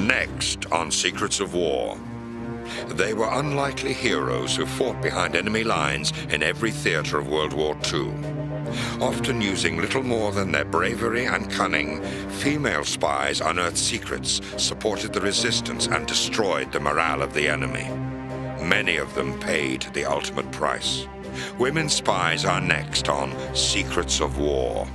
Next on Secrets of War. They were unlikely heroes who fought behind enemy lines in every theater of World War II. Often using little more than their bravery and cunning, female spies unearthed secrets, supported the resistance, and destroyed the morale of the enemy. Many of them paid the ultimate price. Women spies are next on Secrets of War.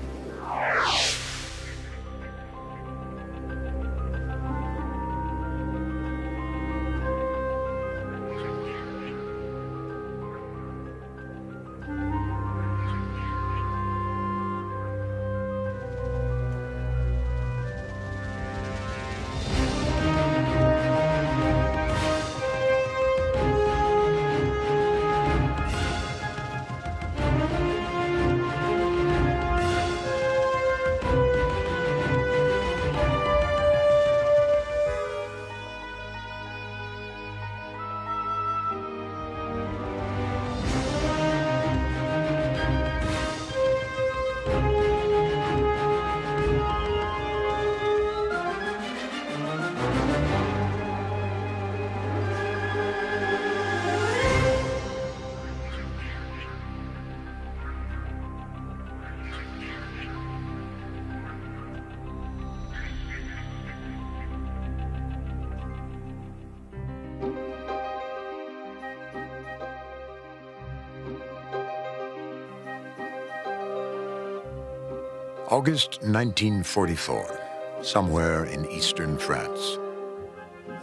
August 1944, somewhere in eastern France.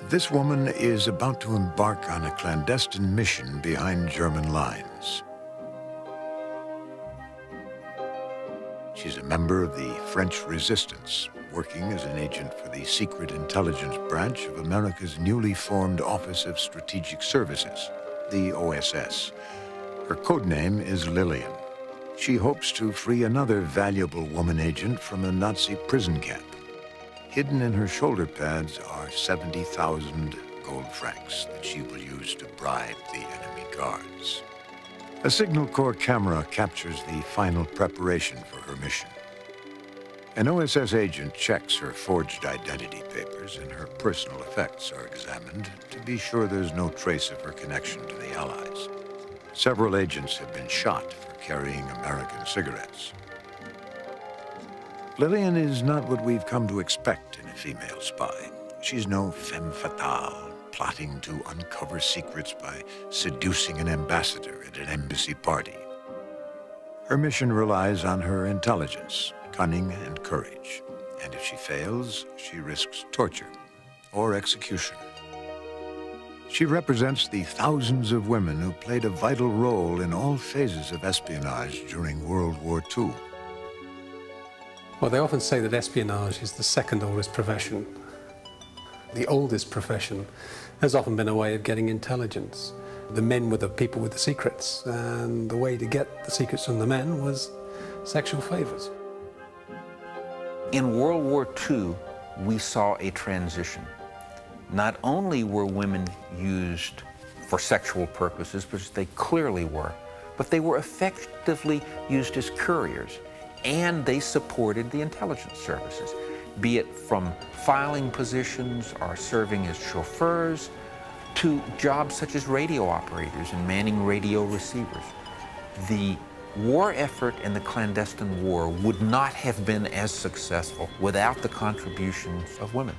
This woman is about to embark on a clandestine mission behind German lines. She's a member of the French resistance, working as an agent for the secret intelligence branch of America's newly formed Office of Strategic Services, the OSS. Her codename is Lillian. She hopes to free another valuable woman agent from a Nazi prison camp. Hidden in her shoulder pads are 70,000 gold francs that she will use to bribe the enemy guards. A Signal Corps camera captures the final preparation for her mission. An OSS agent checks her forged identity papers and her personal effects are examined to be sure there's no trace of her connection to the Allies. Several agents have been shot for carrying American cigarettes. Lillian is not what we've come to expect in a female spy. She's no femme fatale, plotting to uncover secrets by seducing an ambassador at an embassy party. Her mission relies on her intelligence, cunning, and courage. And if she fails, she risks torture or execution. She represents the thousands of women who played a vital role in all phases of espionage during World War II. Well, they often say that espionage is the second oldest profession. The oldest profession has often been a way of getting intelligence. The men were the people with the secrets, and the way to get the secrets from the men was sexual favors. In World War II, we saw a transition. Not only were women used for sexual purposes, which they clearly were, but they were effectively used as couriers, and they supported the intelligence services, be it from filing positions or serving as chauffeurs to jobs such as radio operators and manning radio receivers. The war effort in the clandestine war would not have been as successful without the contributions of women.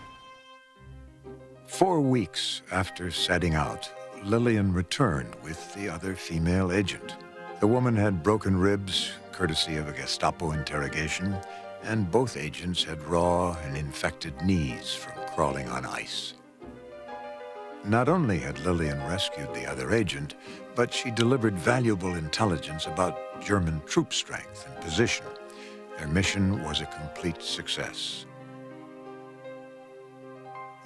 4 weeks after setting out, Lillian returned with the other female agent. The woman had broken ribs, courtesy of a Gestapo interrogation, and both agents had raw and infected knees from crawling on ice. Not only had Lillian rescued the other agent, but she delivered valuable intelligence about German troop strength and position. Their mission was a complete success.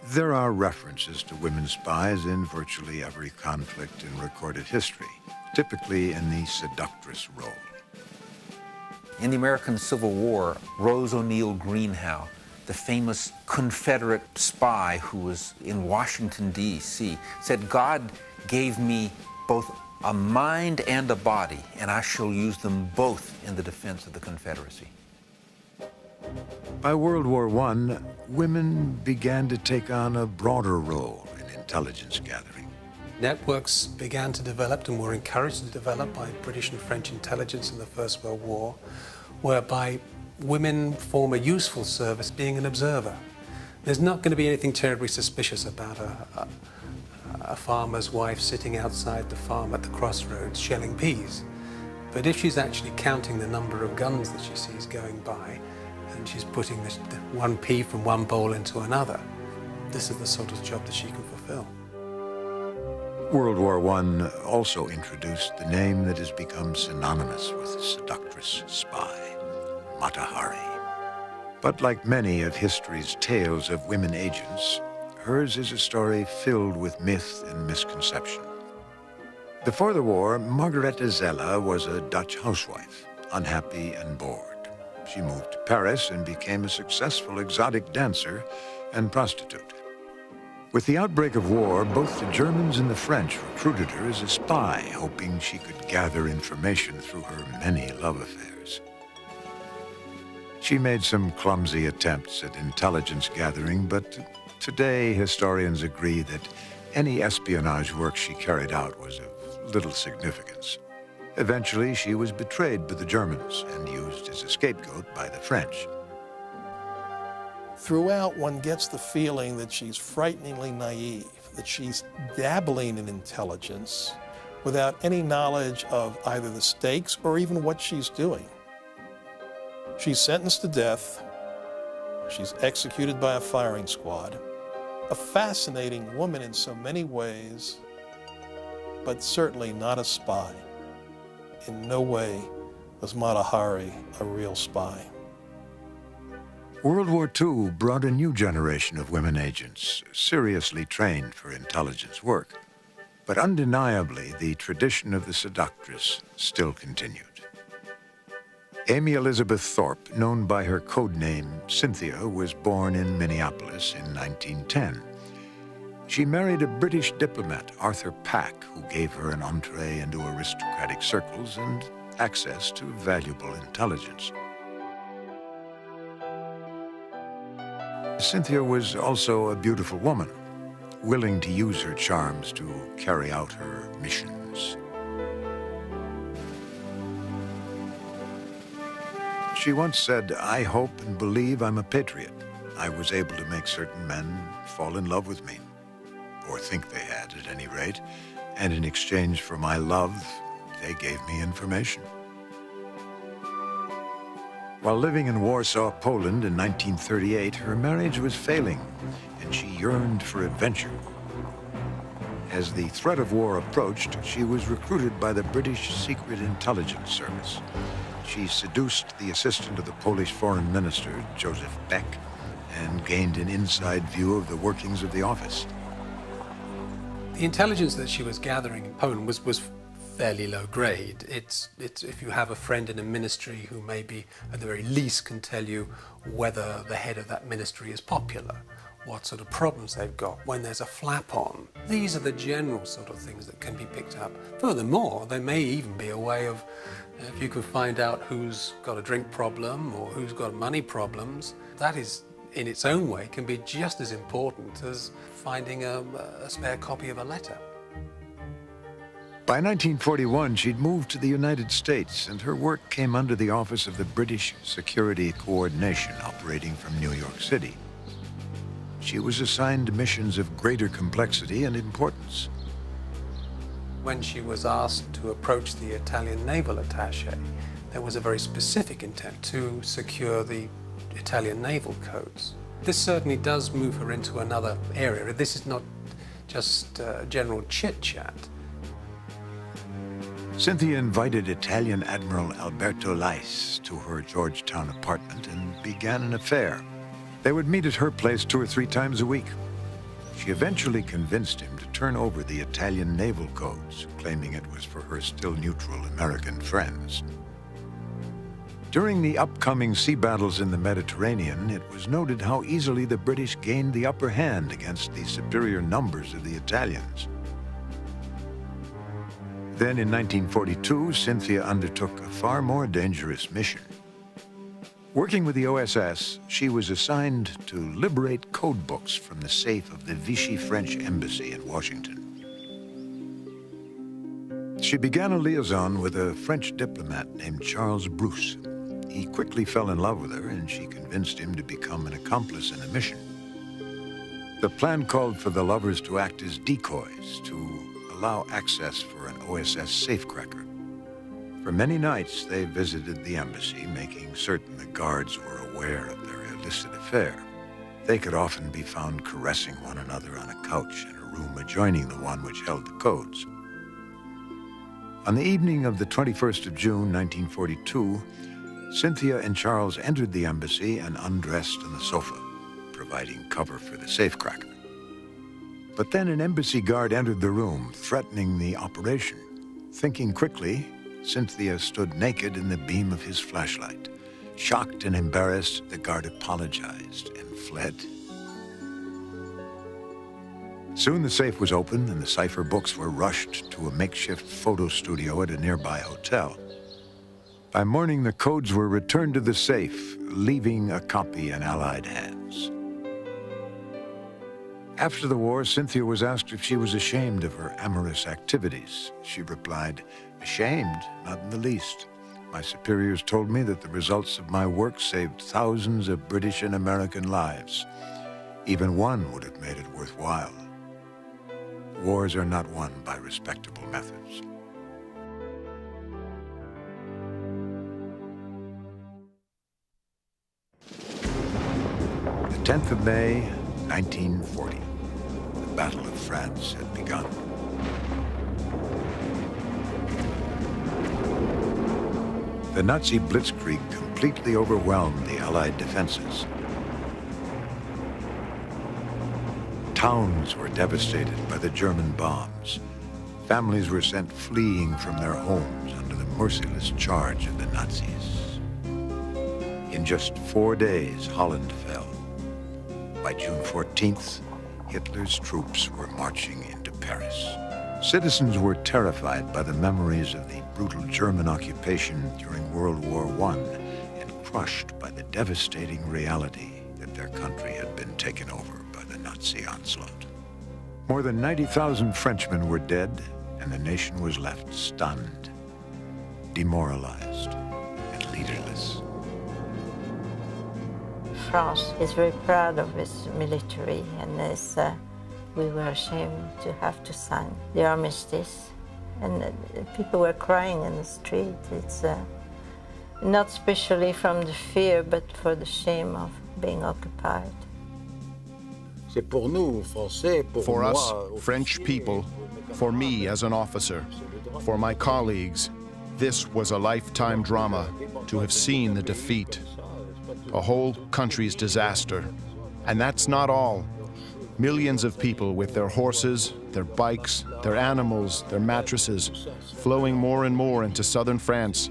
There are references to women spies in virtually every conflict in recorded history, typically in the seductress role. In the American Civil War, Rose O'Neal Greenhow, the famous Confederate spy who was in Washington, D.C., said, "God gave me both a mind and a body, and I shall use them both in the defense of the Confederacy." By World War I, women began to take on a broader role in intelligence gathering. Networks began to develop and were encouraged to develop by British and French intelligence in the First World War, whereby women form a useful service being an observer. There's not going to be anything terribly suspicious about a farmer's wife sitting outside the farm at the crossroads shelling peas. But if she's actually counting the number of guns that she sees going by, and she's putting the one pea from one bowl into another, this is the sort of job that she can fulfill. World War I also introduced the name that has become synonymous with the seductress spy, Mata Hari. But like many of history's tales of women agents, hers is a story filled with myth and misconception. Before the war, Margarethe Zella was a Dutch housewife, unhappy and bored. She moved to Paris and became a successful exotic dancer and prostitute. With the outbreak of war, both the Germans and the French recruited her as a spy, hoping she could gather information through her many love affairs. She made some clumsy attempts at intelligence gathering, but today historians agree that any espionage work she carried out was of little significance. Eventually, she was betrayed by the Germans and used as a scapegoat by the French. Throughout, one gets the feeling that she's frighteningly naive, that she's dabbling in intelligence without any knowledge of either the stakes or even what she's doing. She's sentenced to death. She's executed by a firing squad. A fascinating woman in so many ways, but certainly not a spy. In no way was Mata Hari a real spy. World War II brought a new generation of women agents, seriously trained for intelligence work. But undeniably, the tradition of the seductress still continued. Amy Elizabeth Thorpe, known by her code name Cynthia, was born in Minneapolis in 1910. She married a British diplomat, Arthur Pack, who gave her an entree into aristocratic circles and access to valuable intelligence. Cynthia was also a beautiful woman, willing to use her charms to carry out her missions. She once said, "I hope and believe I'm a patriot. I was able to make certain men fall in love with me, or think they had at any rate, and in exchange for my love, they gave me information." While living in Warsaw, Poland in 1938, her marriage was failing, and she yearned for adventure. As the threat of war approached, she was recruited by the British Secret Intelligence Service. She seduced the assistant of the Polish Foreign Minister, Joseph Beck, and gained an inside view of the workings of the office. The intelligence that she was gathering in Poland was fairly low grade. It's if you have a friend in a ministry who maybe at the very least can tell you whether the head of that ministry is popular, what sort of problems they've got, when there's a flap on. These are the general sort of things that can be picked up. Furthermore, there may even be a way of, if you can find out who's got a drink problem or who's got money problems, that is in its own way can be just as important as finding a spare copy of a letter. By 1941, she'd moved to the United States, and her work came under the Office of the British Security Coordination, operating from New York City. She was assigned missions of greater complexity and importance. When she was asked to approach the Italian naval attaché, there was a very specific intent to secure the Italian naval codes. This certainly does move her into another area. This is not just general chit-chat. Cynthia invited Italian Admiral Alberto Lais to her Georgetown apartment and began an affair. They would meet at her place 2 or 3 times a week. She eventually convinced him to turn over the Italian naval codes, claiming it was for her still neutral American friends. During the upcoming sea battles in the Mediterranean, it was noted how easily the British gained the upper hand against the superior numbers of the Italians. Then in 1942, Cynthia undertook a far more dangerous mission. Working with the OSS, she was assigned to liberate code books from the safe of the Vichy French embassy in Washington. She began a liaison with a French diplomat named Charles Bruce. He quickly fell in love with her, and she convinced him to become an accomplice in a mission. The plan called for the lovers to act as decoys to allow access for an OSS safecracker. For many nights, they visited the embassy, making certain the guards were aware of their illicit affair. They could often be found caressing one another on a couch in a room adjoining the one which held the codes. On the evening of the 21st of June, 1942, Cynthia and Charles entered the embassy and undressed on the sofa, providing cover for the safecracker. But then an embassy guard entered the room, threatening the operation. Thinking quickly, Cynthia stood naked in the beam of his flashlight. Shocked and embarrassed, the guard apologized and fled. Soon the safe was opened and the cipher books were rushed to a makeshift photo studio at a nearby hotel. By morning, the codes were returned to the safe, leaving a copy in Allied hands. After the war, Cynthia was asked if she was ashamed of her amorous activities. She replied, "Ashamed? Not in the least. My superiors told me that the results of my work saved thousands of British and American lives. Even one would have made it worthwhile. Wars are not won by respectable methods." The 10th of May, 1940. The Battle of France had begun. The Nazi blitzkrieg completely overwhelmed the Allied defenses. Towns were devastated by the German bombs. Families were sent fleeing from their homes under the merciless charge of the Nazis. In just 4 days, Holland fell. By June 14th, Hitler's troops were marching into Paris. Citizens were terrified by the memories of the brutal German occupation during World War I and crushed by the devastating reality that their country had been taken over by the Nazi onslaught. More than 90,000 Frenchmen were dead, and the nation was left stunned, demoralized, and leaderless. France is very proud of its military, and we were ashamed to have to sign the armistice. And people were crying in the street. It's not especially from the fear, but for the shame of being occupied. For us, French people, for me as an officer, for my colleagues, this was a lifetime drama to have seen the defeat, a whole country's disaster. And that's not all. Millions of people with their horses, their bikes, their animals, their mattresses, flowing more and more into southern France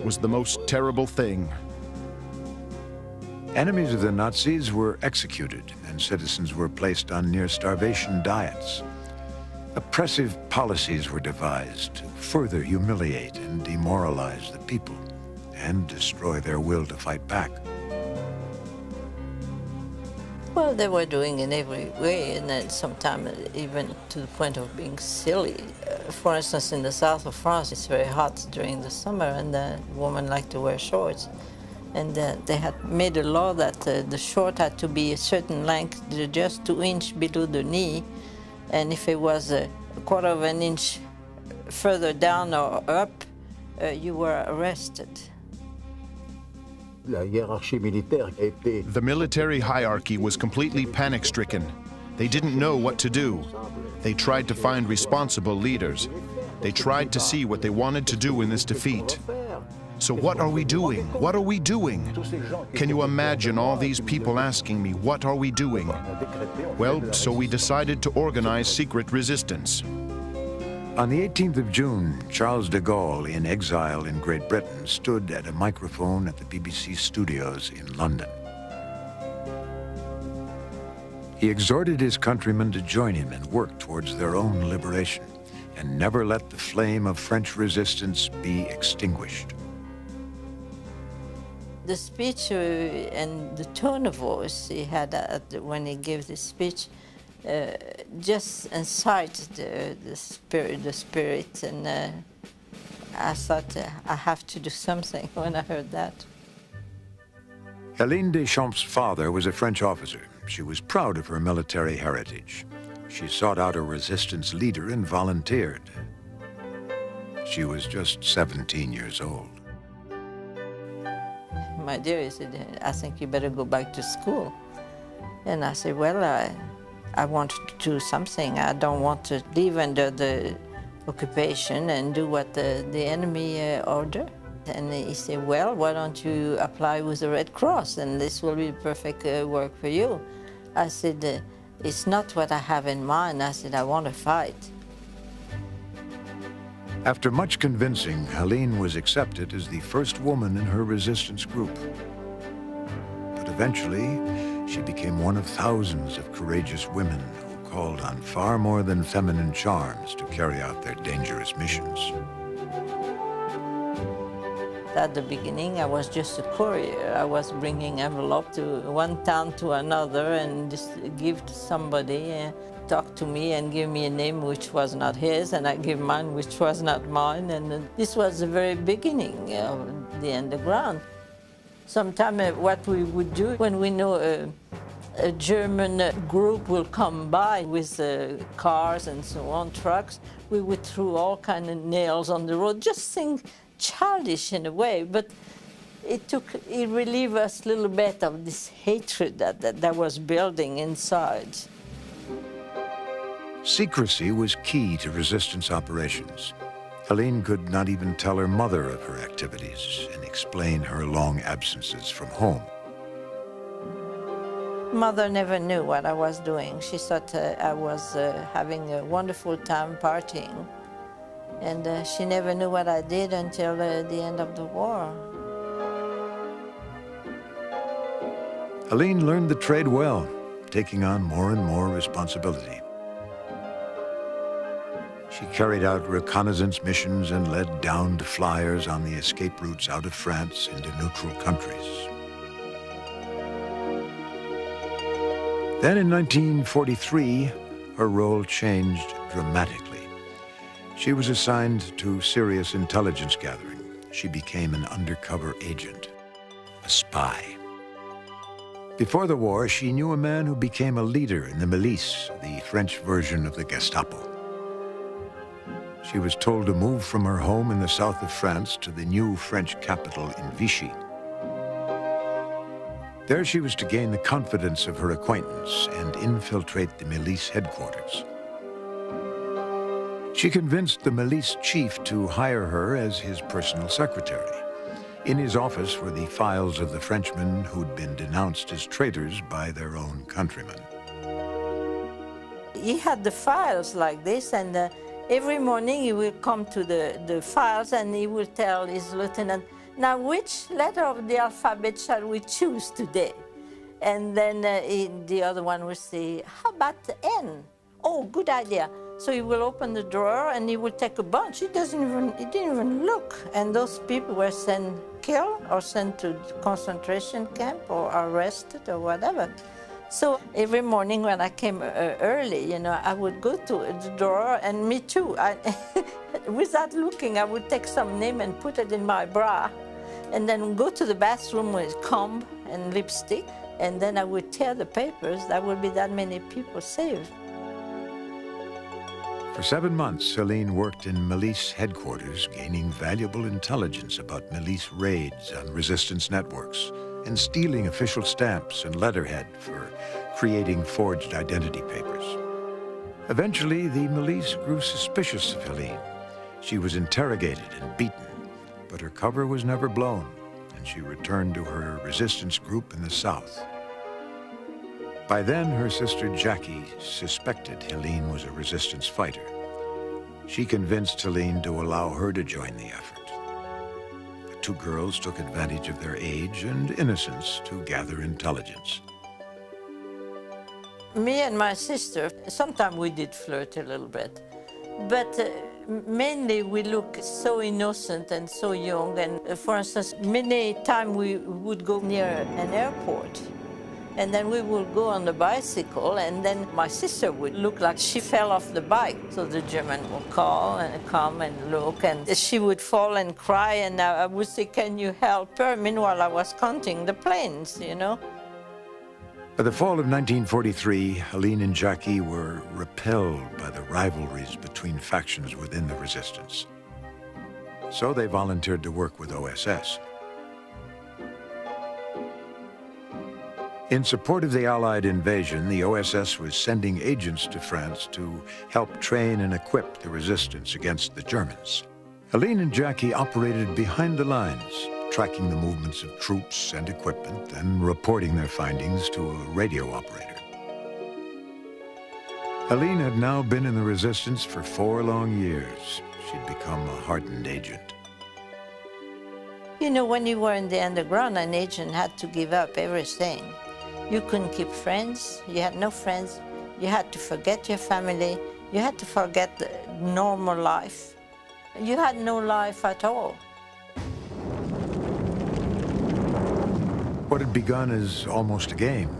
was the most terrible thing. Enemies of the Nazis were executed, and citizens were placed on near-starvation diets. Oppressive policies were devised to further humiliate and demoralize the people and destroy their will to fight back. Well, they were doing in every way, and then sometimes even to the point of being silly. For instance, in the south of France, it's very hot during the summer, and women like to wear shorts. And they had made a law that the short had to be a certain length, just 2 inches below the knee, and if it was a 1/4 of an inch further down or up, you were arrested. The military hierarchy was completely panic-stricken. They didn't know what to do. They tried to find responsible leaders. They tried to see what they wanted to do in this defeat. So what are we doing? What are we doing? Can you imagine all these people asking me, what are we doing? Well, so we decided to organize secret resistance. On the 18th of June, Charles de Gaulle, in exile in Great Britain, stood at a microphone at the BBC studios in London. He exhorted his countrymen to join him and work towards their own liberation, and never let the flame of French resistance be extinguished. The speech and the tone of voice he had when he gave the speech just incited the spirit, and I thought I have to do something when I heard that. Hélène Deschamps' father was a French officer. She was proud of her military heritage. She sought out a resistance leader and volunteered. She was just 17 years old. My dear, he said, I think you better go back to school. And I said, well, I want to do something. I don't want to live under the occupation and do what the enemy order. And he said, well, why don't you apply with the Red Cross, and this will be perfect work for you. I said, it's not what I have in mind. I said, I want to fight. After much convincing, Hélène was accepted as the first woman in her resistance group. But eventually, she became one of thousands of courageous women who called on far more than feminine charms to carry out their dangerous missions. At the beginning, I was just a courier. I was bringing envelope to one town to another and just give to somebody, talk to me and give me a name which was not his, and I give mine which was not mine. And this was the very beginning of the underground. Sometimes what we would do when we know a German group will come by with cars and so on, trucks, we would throw all kind of nails on the road, just think childish in a way, but it relieved us a little bit of this hatred that was building inside. Secrecy was key to resistance operations. Hélène could not even tell her mother of her activities and explain her long absences from home. Mother never knew what I was doing. She thought I was having a wonderful time partying. And she never knew what I did until the end of the war. Hélène learned the trade well, taking on more and more responsibility. She carried out reconnaissance missions and led downed flyers on the escape routes out of France into neutral countries. Then in 1943, her role changed dramatically. She was assigned to serious intelligence gathering. She became an undercover agent, a spy. Before the war, she knew a man who became a leader in the milice, the French version of the Gestapo. She was told to move from her home in the south of France to the new French capital in Vichy. There she was to gain the confidence of her acquaintance and infiltrate the milice headquarters. She convinced the milice chief to hire her as his personal secretary. In his office were the files of the Frenchmen who'd been denounced as traitors by their own countrymen. He had the files like this, and every morning he will come to the files and he will tell his lieutenant, now which letter of the alphabet shall we choose today? And then the other one will say, how about the N? Oh, good idea. So he will open the drawer and he will take a bunch. He didn't even look. And those people were killed or sent to concentration camp or arrested or whatever. So every morning when I came early, you know, I would go to the drawer, and me too. Without looking, I would take some name and put it in my bra, and then go to the bathroom with comb and lipstick, and then I would tear the papers. There would be that many people saved. For 7 months, Hélène worked in milice headquarters, gaining valuable intelligence about milice raids on resistance networks and stealing official stamps and letterhead for creating forged identity papers. Eventually, the milice grew suspicious of Hélène. She was interrogated and beaten, but her cover was never blown, and she returned to her resistance group in the south. By then, her sister Jackie suspected Hélène was a resistance fighter. She convinced Hélène to allow her to join the effort. The two girls took advantage of their age and innocence to gather intelligence. Me and my sister, sometimes we did flirt a little bit, but Mainly we look so innocent and so young, and for instance, many times we would go near an airport, and then we would go on the bicycle, and then my sister would look like she fell off the bike. So the German would call and come and look, and she would fall and cry, and I would say, can you help her? Meanwhile, I was counting the planes, you know. By the fall of 1943, Helene and Jackie were repelled by the rivalries between factions within the resistance. So they volunteered to work with OSS. In support of the Allied invasion, the OSS was sending agents to France to help train and equip the resistance against the Germans. Helene and Jackie operated behind the lines, tracking the movements of troops and equipment and reporting their findings to a radio operator. Helene had now been in the resistance for 4 long years. She'd become a hardened agent. You know, when you were in the underground, an agent had to give up everything. You couldn't keep friends, you had no friends, you had to forget your family, you had to forget the normal life. You had no life at all. What had begun as almost a game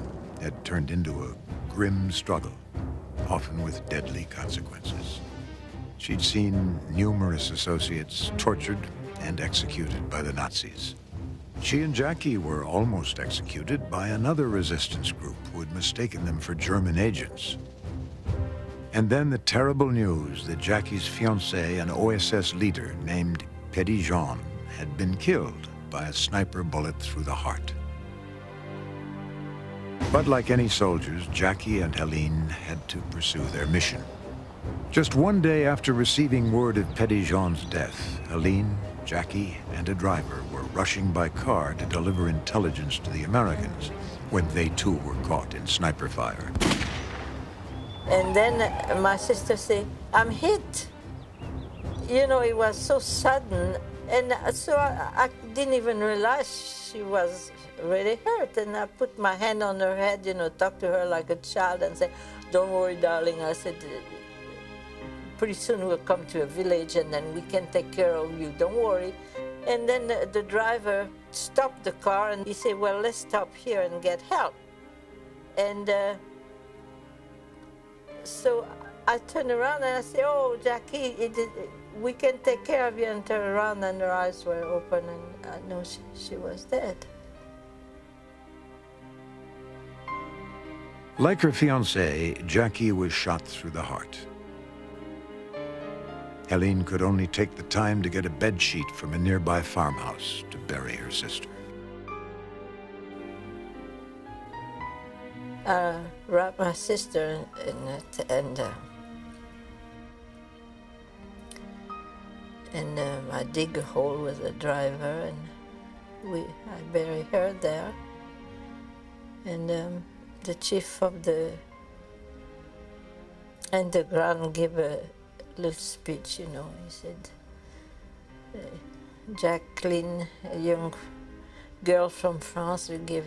had turned into a grim struggle, often with deadly consequences. She'd seen numerous associates tortured and executed by the Nazis. She and Jackie were almost executed by another resistance group who had mistaken them for German agents. And then the terrible news that Jackie's fiancé, an OSS leader named Petit Jean, had been killed by a sniper bullet through the heart. But like any soldiers, Jackie and Helene had to pursue their mission. Just one day after receiving word of Petit Jean's death, Helene, Jackie, and a driver were rushing by car to deliver intelligence to the Americans when they too were caught in sniper fire. And then my sister said, I'm hit. You know, it was so sudden, and so I didn't even realize she was really hurt. And I put my hand on her head, you know, talked to her like a child and said, don't worry, darling. I said, pretty soon we'll come to a village and then we can take care of you, don't worry. And then the driver stopped the car and he said, well, let's stop here and get help. And so I turned around and I said, oh, Jackie, we can take care of you, and turned around and her eyes were open and I knew she was dead. Like her fiancé, Jackie was shot through the heart. Helene could only take the time to get a bedsheet from a nearby farmhouse to bury her sister. I wrapped my sister in it, and I dig a hole with the driver, and I bury her there. And the chief of the underground gave a little speech, you know. He said, Jacqueline, a young girl from France, you give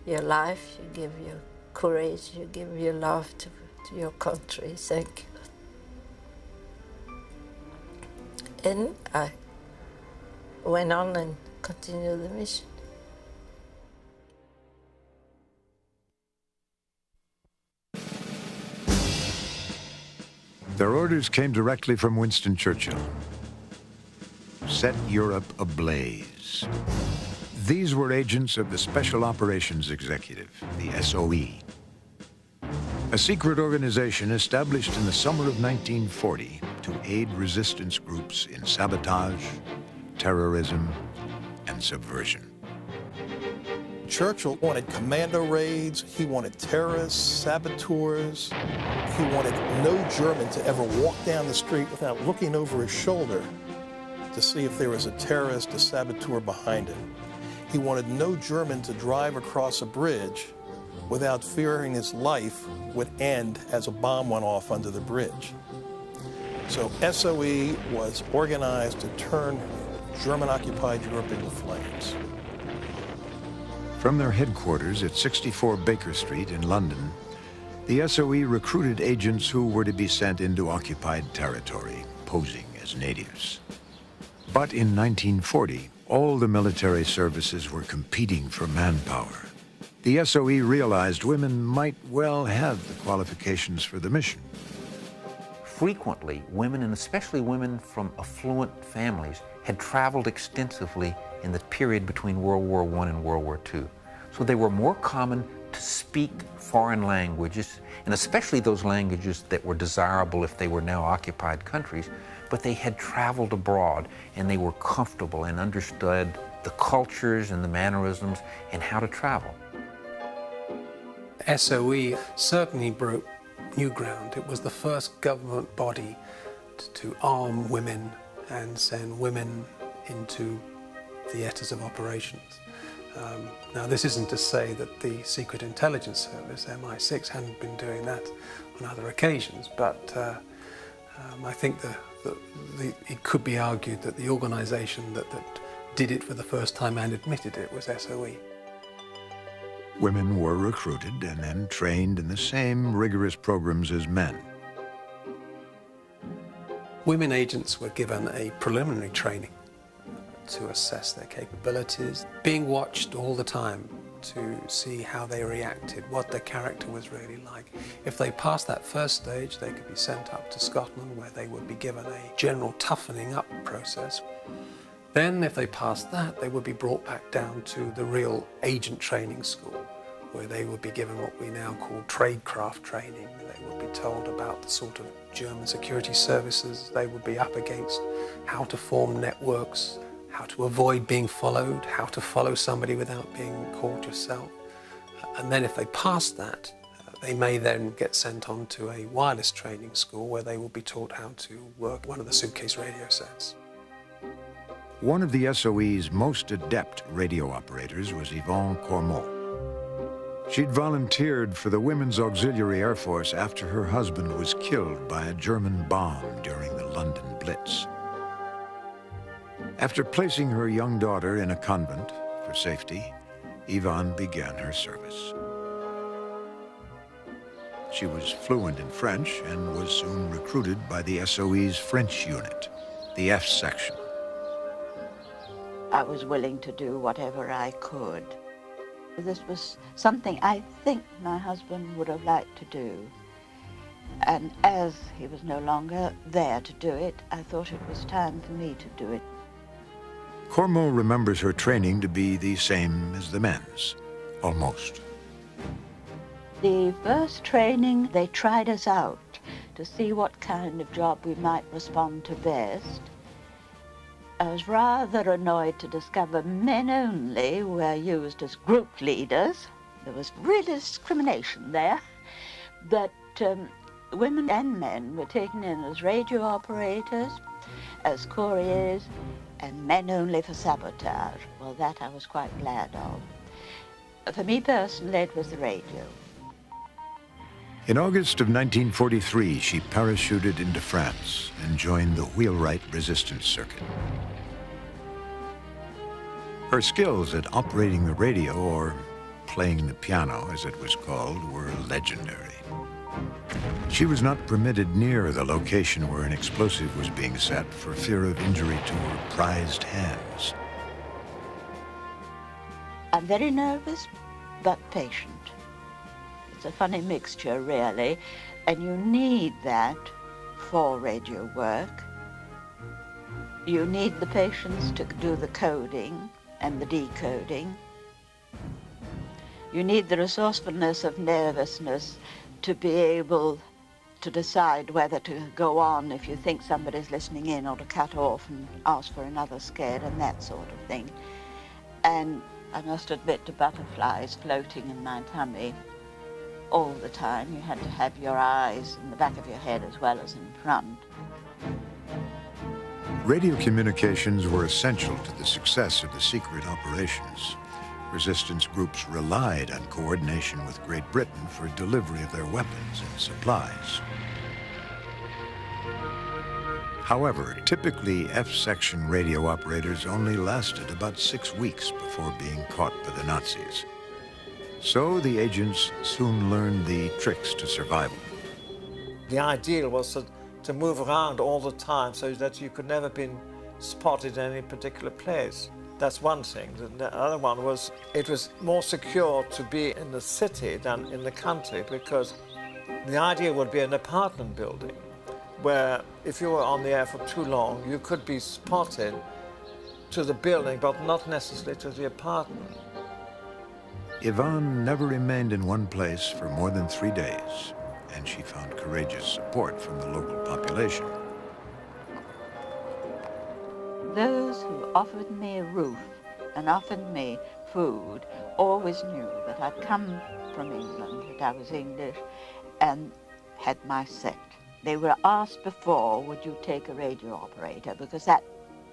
your life, you give your courage, you give your love to your country. Thank you. And I went on and continued the mission. Their orders came directly from Winston Churchill. Set Europe ablaze. These were agents of the Special Operations Executive, the SOE, a secret organization established in the summer of 1940 to aid resistance groups in sabotage, terrorism, and subversion. Churchill wanted commando raids, he wanted terrorists, saboteurs. He wanted no German to ever walk down the street without looking over his shoulder to see if there was a terrorist, a saboteur behind him. He wanted no German to drive across a bridge without fearing his life would end as a bomb went off under the bridge. So SOE was organized to turn German-occupied Europe into flames. From their headquarters at 64 Baker Street in London, the SOE recruited agents who were to be sent into occupied territory, posing as natives. But in 1940, all the military services were competing for manpower. The SOE realized women might well have the qualifications for the mission. Frequently, women, and especially women from affluent families, had traveled extensively in the period between World War I and World War II. So they were more common to speak foreign languages, and especially those languages that were desirable if they were now occupied countries, but they had traveled abroad and they were comfortable and understood the cultures and the mannerisms and how to travel. SOE certainly broke new ground. It was the first government body to arm women and send women into theatres of operations. Now, this isn't to say that the Secret Intelligence Service, MI6, hadn't been doing that on other occasions, but I think it could be argued that the organisation that did it for the first time and admitted it was SOE. Women were recruited and then trained in the same rigorous programs as men. Women agents were given a preliminary training to assess their capabilities, being watched all the time to see how they reacted, what their character was really like. If they passed that first stage, they could be sent up to Scotland, where they would be given a general toughening up process. Then, if they passed that, they would be brought back down to the real agent training school, where they would be given what we now call tradecraft training. They would be told about the sort of German security services they would be up against, how to form networks, how to avoid being followed, how to follow somebody without being caught yourself. And then if they pass that, they may then get sent on to a wireless training school where they will be taught how to work one of the suitcase radio sets. One of the SOE's most adept radio operators was Yvonne Cormont. She'd volunteered for the Women's Auxiliary Air Force after her husband was killed by a German bomb during the London Blitz. After placing her young daughter in a convent for safety, Yvonne began her service. She was fluent in French and was soon recruited by the SOE's French unit, the F section. I was willing to do whatever I could. This was something I think my husband would have liked to do. And as he was no longer there to do it, I thought it was time for me to do it. Cormont remembers her training to be the same as the men's, almost. The first training, they tried us out to see what kind of job we might respond to best. I was rather annoyed to discover men only were used as group leaders. There was real discrimination there, that women and men were taken in as radio operators, as couriers, and men only for sabotage. Well, that I was quite glad of. For me personally, it was the radio. In August of 1943, she parachuted into France and joined the wheelwright resistance circuit. Her skills at operating the radio, or playing the piano as it was called, were legendary. She was not permitted near the location where an explosive was being set for fear of injury to her prized hands. I'm very nervous, but patient. It's a funny mixture, really, and you need that for radio work. You need the patience to do the coding and the decoding. You need the resourcefulness of nervousness to be able to decide whether to go on if you think somebody's listening in, or to cut off and ask for another scare and that sort of thing. And I must admit to butterflies floating in my tummy all the time. You had to have your eyes in the back of your head as well as in front. Radio communications were essential to the success of the secret operations. Resistance groups relied on coordination with Great Britain for delivery of their weapons and supplies. However, typically F-section radio operators only lasted about 6 weeks before being caught by the Nazis. So the agents soon learned the tricks to survival. The ideal was to move around all the time so that you could never be spotted in any particular place. That's one thing. The other one was it was more secure to be in the city than in the country, because the idea would be an apartment building where if you were on the air for too long, you could be spotted to the building, but not necessarily to the apartment. Yvonne never remained in one place for more than 3 days, and she found courageous support from the local population. Those who offered me a roof and offered me food always knew that I'd come from England, that I was English, and had my set. They were asked before, would you take a radio operator, because that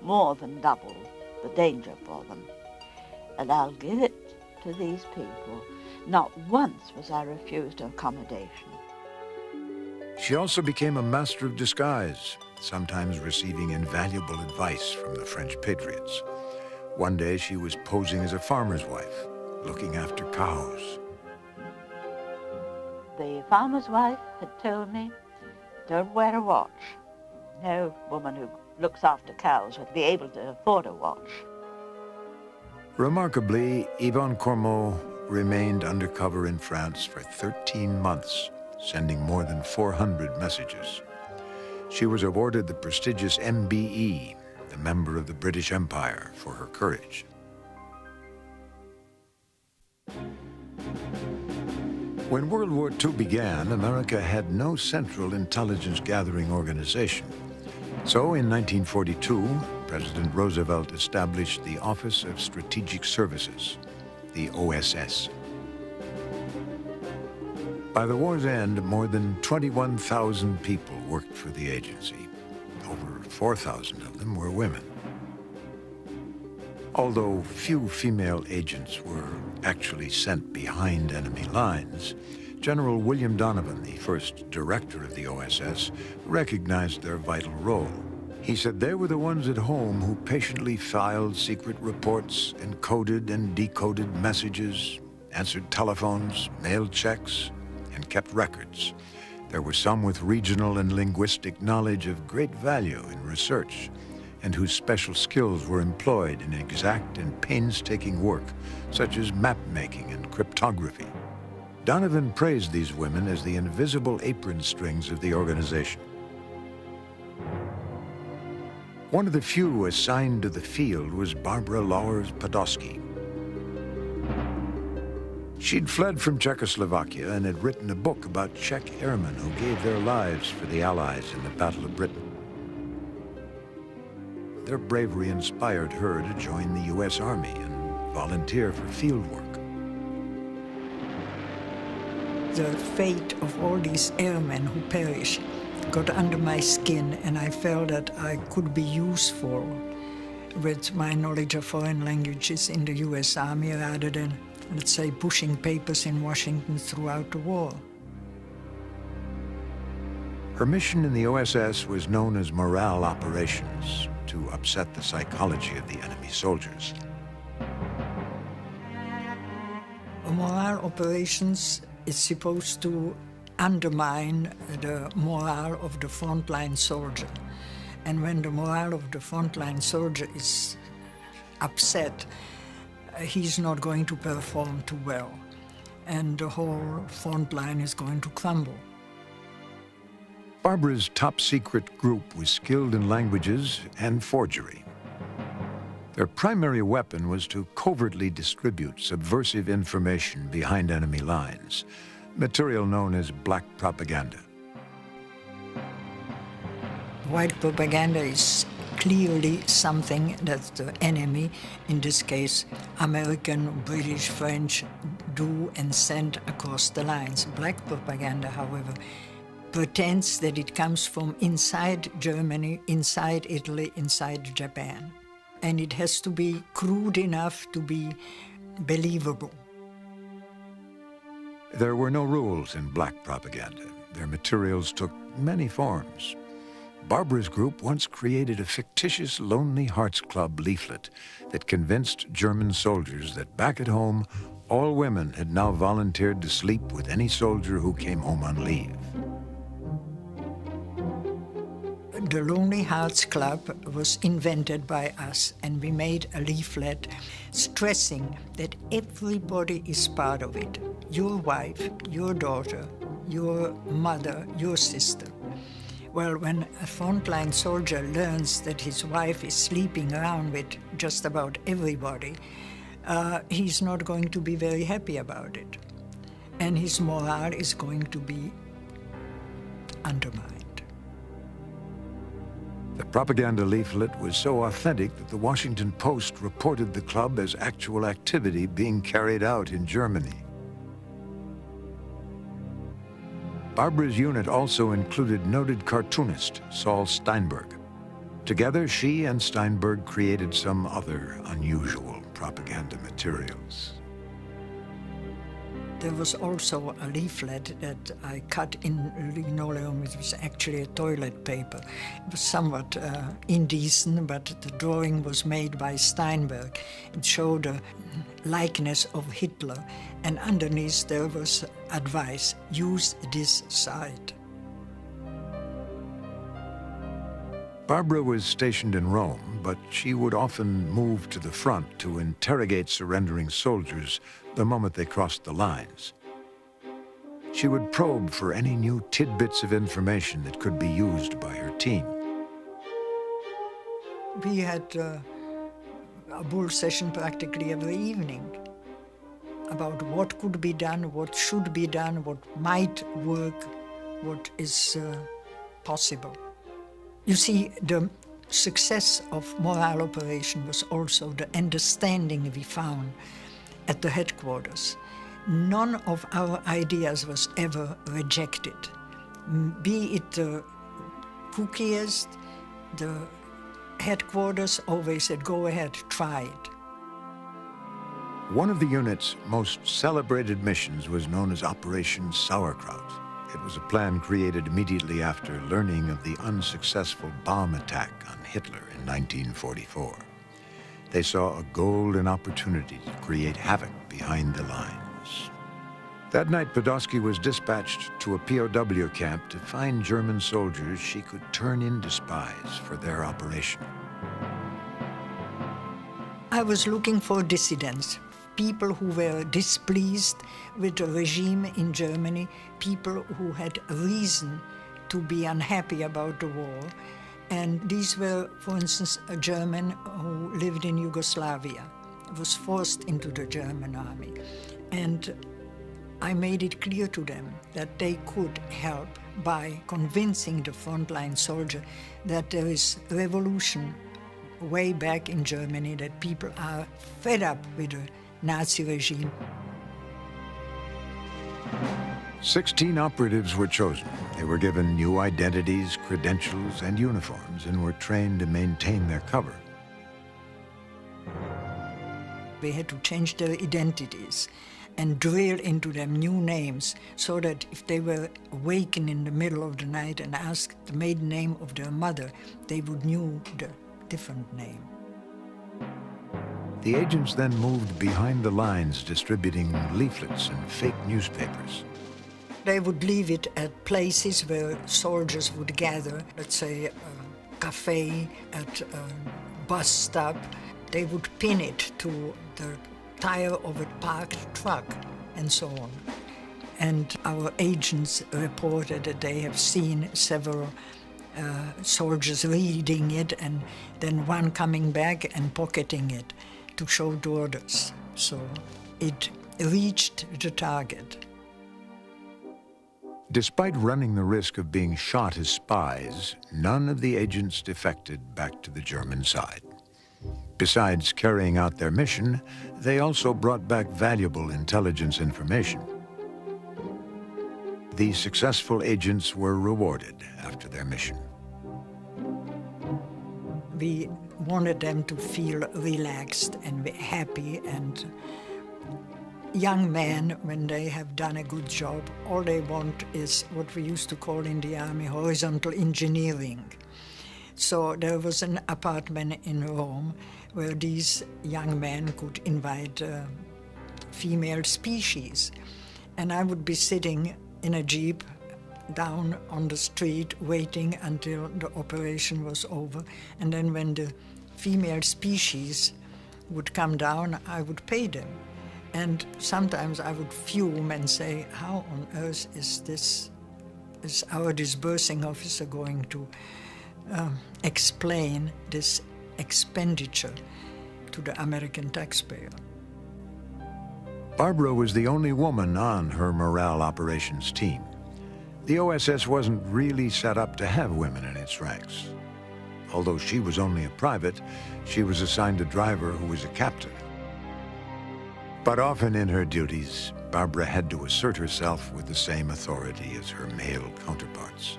more than doubled the danger for them. And I'll give it to these people. Not once was I refused accommodation. She also became a master of disguise, sometimes receiving invaluable advice from the French patriots. One day she was posing as a farmer's wife, looking after cows. The farmer's wife had told me, don't wear a watch. No woman who looks after cows would be able to afford a watch. Remarkably, Yvonne Cormeau remained undercover in France for 13 months, sending more than 400 messages. She was awarded the prestigious MBE, the Member of the British Empire, for her courage. When World War II began, America had no central intelligence gathering organization. So in 1942, President Roosevelt established the Office of Strategic Services, the OSS. By the war's end, more than 21,000 people worked for the agency. Over 4,000 of them were women. Although few female agents were actually sent behind enemy lines, General William Donovan, the first director of the OSS, recognized their vital role. He said they were the ones at home who patiently filed secret reports, encoded and decoded messages, answered telephones, mailed checks, and kept records. There were some with regional and linguistic knowledge of great value in research, and whose special skills were employed in exact and painstaking work, such as map-making and cryptography. Donovan praised these women as the invisible apron strings of the organization. One of the few assigned to the field was Barbara Lauers-Podolsky. She'd fled from Czechoslovakia and had written a book about Czech airmen who gave their lives for the Allies in the Battle of Britain. Their bravery inspired her to join the U.S. Army and volunteer for field work. The fate of all these airmen who perished got under my skin, and I felt that I could be useful with my knowledge of foreign languages in the U.S. Army rather than, let's say, pushing papers in Washington throughout the war. Her mission in the OSS was known as morale operations, to upset the psychology of the enemy soldiers. Morale operations is supposed to undermine the morale of the frontline soldier. And when the morale of the frontline soldier is upset, he's not going to perform too well. And the whole frontline is going to crumble. Barbara's top-secret group was skilled in languages and forgery. Their primary weapon was to covertly distribute subversive information behind enemy lines, material known as black propaganda. White propaganda is clearly something that the enemy, in this case American, British, French, do and send across the lines. Black propaganda, however, pretends that it comes from inside Germany, inside Italy, inside Japan. And it has to be crude enough to be believable. There were no rules in black propaganda. Their materials took many forms. Barbara's group once created a fictitious Lonely Hearts Club leaflet that convinced German soldiers that back at home, all women had now volunteered to sleep with any soldier who came home on leave. the Lonely Hearts Club was invented by us, and we made a leaflet stressing that everybody is part of it. Your wife, your daughter, your mother, your sister. Well, when a frontline soldier learns that his wife is sleeping around with just about everybody, he's not going to be very happy about it. And his morale is going to be undermined. The propaganda leaflet was so authentic that the Washington Post reported the club as actual activity being carried out in Germany. Barbara's unit also included noted cartoonist Saul Steinberg. Together, she and Steinberg created some other unusual propaganda materials. There was also a leaflet that I cut in linoleum. It was actually a toilet paper. It was somewhat indecent, but the drawing was made by Steinberg. It showed a likeness of Hitler, and underneath there was advice: use this side. Barbara was stationed in Rome, but she would often move to the front to interrogate surrendering soldiers the moment they crossed the lines. She would probe for any new tidbits of information that could be used by her team. We had a bull session practically every evening about what could be done, what should be done, what might work, what is possible. You see, the success of morale operation was also the understanding we found at the headquarters. None of our ideas was ever rejected. Be it the cookiest, the headquarters always said, go ahead, try it. One of the unit's most celebrated missions was known as Operation Sauerkraut. It was a plan created immediately after learning of the unsuccessful bomb attack on Hitler in 1944. They saw a golden opportunity to create havoc behind the lines. That night, Podolsky was dispatched to a POW camp to find German soldiers she could turn into spies for their operation. I was looking for dissidents, people who were displeased with the regime in Germany, people who had reason to be unhappy about the war. And these were, for instance, a German who lived in Yugoslavia, was forced into the German army. And I made it clear to them that they could help by convincing the frontline soldier that there is revolution way back in Germany, that people are fed up with the Nazi regime. 16 operatives were chosen. They were given new identities, credentials, and uniforms, and were trained to maintain their cover. We had to change their identities and drill into them new names, so that if they were awakened in the middle of the night and asked the maiden name of their mother, they would know the different name. The agents then moved behind the lines, distributing leaflets and fake newspapers. They would leave it at places where soldiers would gather, let's say a cafe, at a bus stop. They would pin it to the tire of a parked truck, and so on. And our agents reported that they have seen several soldiers reading it, and then one coming back and pocketing it to show to others. So it reached the target. Despite running the risk of being shot as spies, none of the agents defected back to the German side. Besides carrying out their mission, they also brought back valuable intelligence information. The successful agents were rewarded after their mission. We wanted them to feel relaxed and happy, and young men, when they have done a good job, all they want is what we used to call in the army horizontal engineering. So there was an apartment in Rome where these young men could invite female species. And I would be sitting in a jeep down on the street waiting until the operation was over. And then when the female species would come down, I would pay them. And sometimes I would fume and say, how on earth is our disbursing officer going to explain this expenditure to the American taxpayer? Barbara was the only woman on her morale operations team. The OSS wasn't really set up to have women in its ranks. Although she was only a private, she was assigned a driver who was a captain. But often in her duties, Barbara had to assert herself with the same authority as her male counterparts.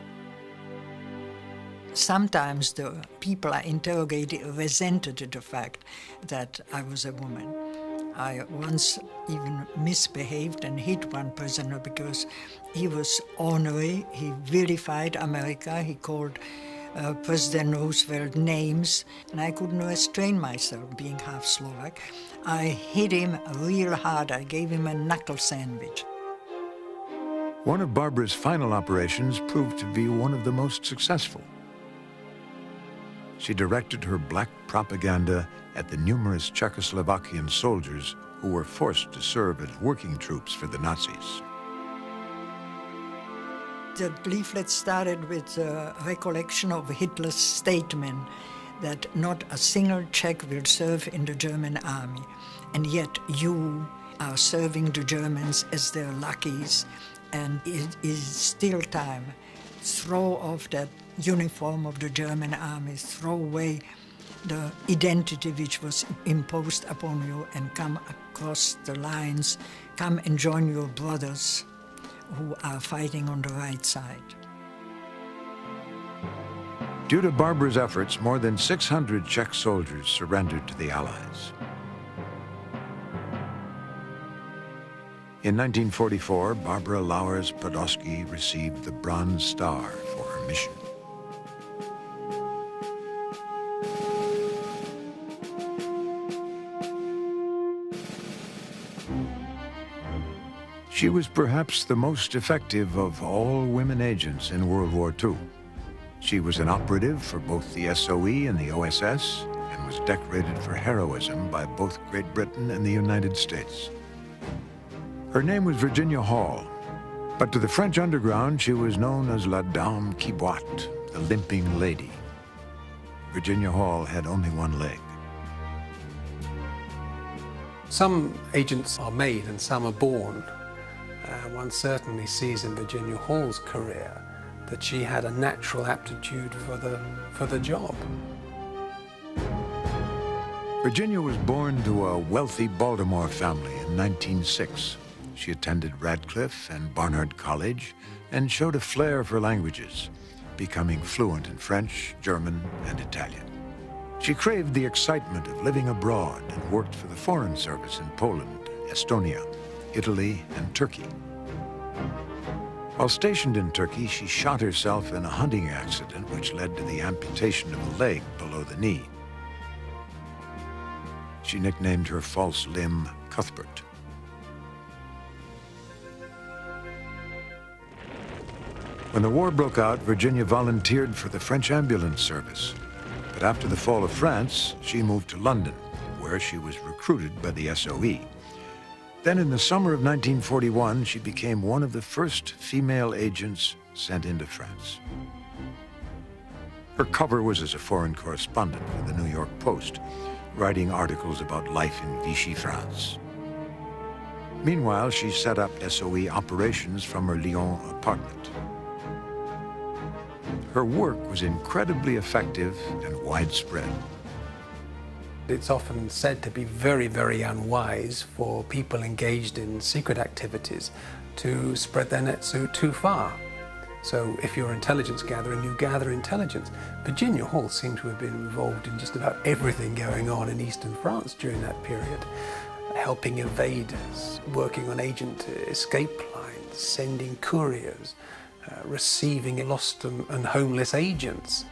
Sometimes the people I interrogated resented the fact that I was a woman. I once even misbehaved and hit one prisoner because he was ornery. He vilified America. He called President Roosevelt names, and I couldn't restrain myself, being half Slovak. I hit him real hard. I gave him a knuckle sandwich. One of Barbara's final operations proved to be one of the most successful. She directed her black propaganda at the numerous Czechoslovakian soldiers who were forced to serve as working troops for the Nazis. The leaflet started with a recollection of Hitler's statement that not a single Czech will serve in the German army, and yet you are serving the Germans as their lackeys, and it is still time. Throw off that uniform of the German army, throw away the identity which was imposed upon you, and come across the lines, come and join your brothers who are fighting on the right side. Due to Barbara's efforts, more than 600 Czech soldiers surrendered to the Allies. In 1944, Barbara Lauers-Podolsky received the Bronze Star for her mission. She was perhaps the most effective of all women agents in World War II. She was an operative for both the SOE and the OSS, and was decorated for heroism by both Great Britain and the United States. Her name was Virginia Hall, but to the French underground she was known as La Dame qui boite, the limping lady. Virginia Hall had only one leg. Some agents are made and some are born. One certainly sees in Virginia Hall's career that she had a natural aptitude for the job. Virginia was born to a wealthy Baltimore family in 1906. She attended Radcliffe and Barnard College and showed a flair for languages, becoming fluent in French, German, and Italian. She craved the excitement of living abroad and worked for the Foreign Service in Poland, Estonia, Italy, and Turkey. While stationed in Turkey, she shot herself in a hunting accident which led to the amputation of a leg below the knee. She nicknamed her false limb Cuthbert. When the war broke out, Virginia volunteered for the French ambulance service. But after the fall of France, she moved to London, where she was recruited by the SOE. Then in the summer of 1941, she became one of the first female agents sent into France. Her cover was as a foreign correspondent for the New York Post, writing articles about life in Vichy France. Meanwhile, she set up SOE operations from her Lyon apartment. Her work was incredibly effective and widespread. It's often said to be very, very unwise for people engaged in secret activities to spread their nets too far. So if you're intelligence gathering, you gather intelligence. Virginia Hall seemed to have been involved in just about everything going on in eastern France during that period, helping evaders, working on agent escape lines, sending couriers, receiving lost and homeless agents.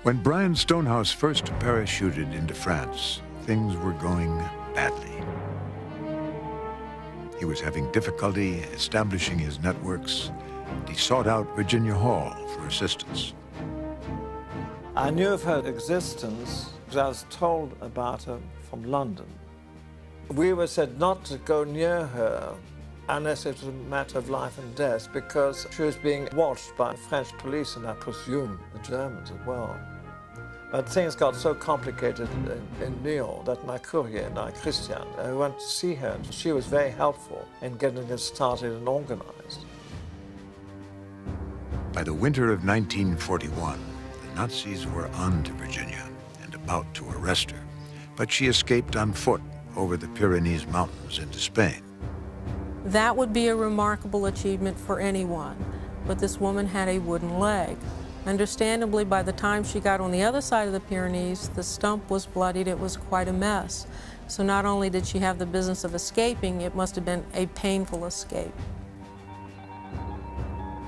When Brian Stonehouse first parachuted into France, things were going badly. He was having difficulty establishing his networks, He sought out Virginia Hall for assistance. I knew of her existence because I was told about her from London. We were said not to go near her unless it was a matter of life and death, because she was being watched by French police and I presume the Germans as well. But things got so complicated in Lyon that my courier, Christian, I went to see her, and she was very helpful in getting it started and organized. By the winter of 1941, the Nazis were on to Virginia and about to arrest her, but she escaped on foot over the Pyrenees Mountains into Spain. That would be a remarkable achievement for anyone, but this woman had a wooden leg. Understandably, by the time she got on the other side of the Pyrenees, the stump was bloodied. It was quite a mess. So not only did she have the business of escaping, it must have been a painful escape.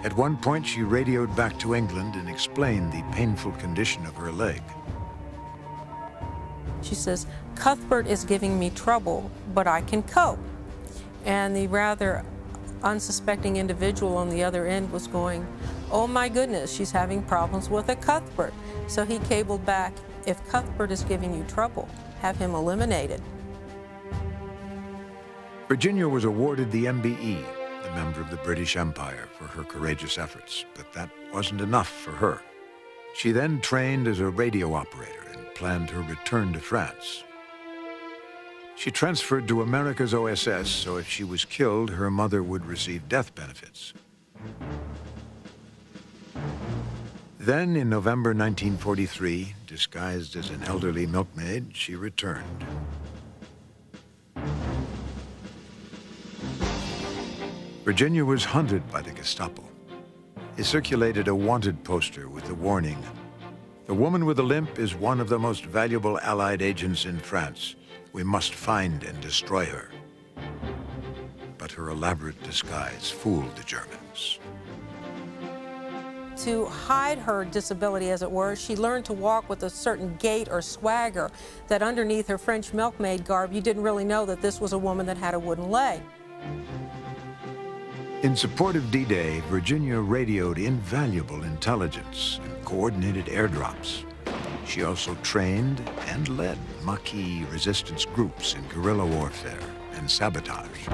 At one point, she radioed back to England and explained the painful condition of her leg. She says, "Cuthbert is giving me trouble, but I can cope." And the rather unsuspecting individual on the other end was going, "Oh my goodness, she's having problems with a Cuthbert." So he cabled back, "If Cuthbert is giving you trouble, have him eliminated." Virginia was awarded the MBE, a member of the British Empire, for her courageous efforts, but that wasn't enough for her. She then trained as a radio operator and planned her return to France. She transferred to America's OSS, so if she was killed, her mother would receive death benefits. Then, in November 1943, disguised as an elderly milkmaid, she returned. Virginia was hunted by the Gestapo. They circulated a wanted poster with the warning, "The woman with a limp is one of the most valuable Allied agents in France. We must find and destroy her." But her elaborate disguise fooled the Germans. To hide her disability, as it were, she learned to walk with a certain gait or swagger that underneath her French milkmaid garb, you didn't really know that this was a woman that had a wooden leg. In support of D-Day, Virginia radioed invaluable intelligence and coordinated airdrops. She also trained and led Maquis resistance groups in guerrilla warfare and sabotage.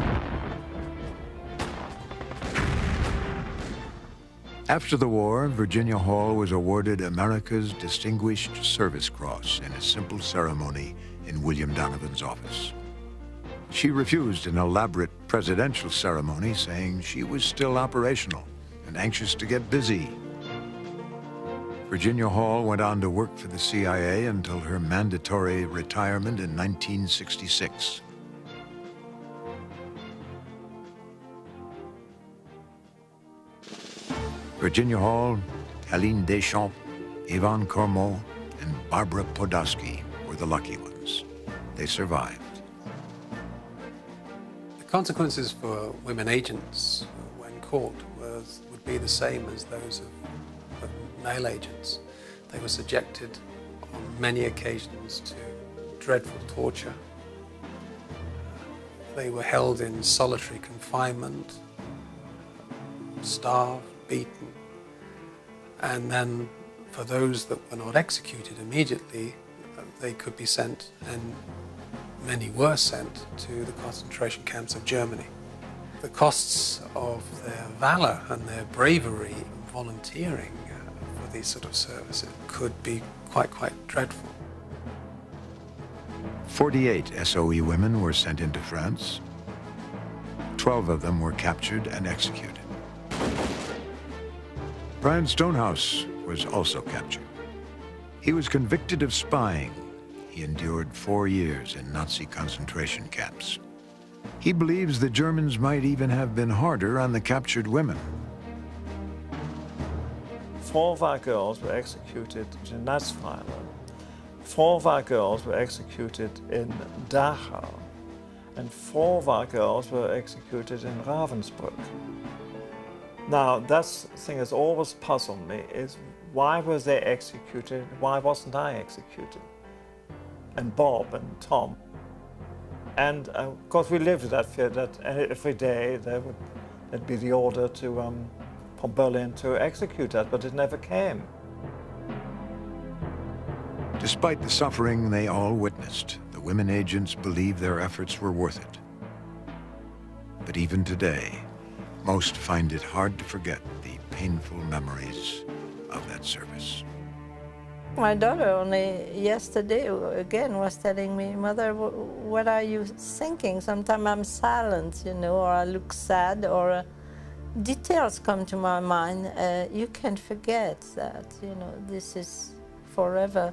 After the war, Virginia Hall was awarded America's Distinguished Service Cross in a simple ceremony in William Donovan's office. She refused an elaborate presidential ceremony, saying she was still operational and anxious to get busy. Virginia Hall went on to work for the CIA until her mandatory retirement in 1966. Virginia Hall, Aline Deschamps, Yvonne Cormont, and Barbara Podolsky were the lucky ones. They survived. The consequences for women agents when caught would be the same as those of male agents. They were subjected on many occasions to dreadful torture. They were held in solitary confinement, starved, beaten, and then for those that were not executed immediately, they could be sent, and many were sent, to the concentration camps of Germany. The costs of their valor and their bravery, volunteering for these sort of services, could be quite dreadful. 48 SOE women were sent into France. 12 of them were captured and executed. Brian Stonehouse was also captured. He was convicted of spying. He endured 4 years in Nazi concentration camps. He believes the Germans might even have been harder on the captured women. 4 of our girls were executed in Nassweiler. 4 of our girls were executed in Dachau. And 4 of our girls were executed in Ravensbrück. Now, that's the thing that's always puzzled me, is why were they executed? Why wasn't I executed? And Bob and Tom. And of course, we lived with that fear that every day there'd be the order to from Berlin to execute that, but it never came. Despite the suffering they all witnessed, the women agents believed their efforts were worth it. But even today, most find it hard to forget the painful memories of that service. My daughter only yesterday again was telling me, Mother, what are you thinking? Sometimes I'm silent, you know, or I look sad, or details come to my mind. You can't forget that, you know, this is forever.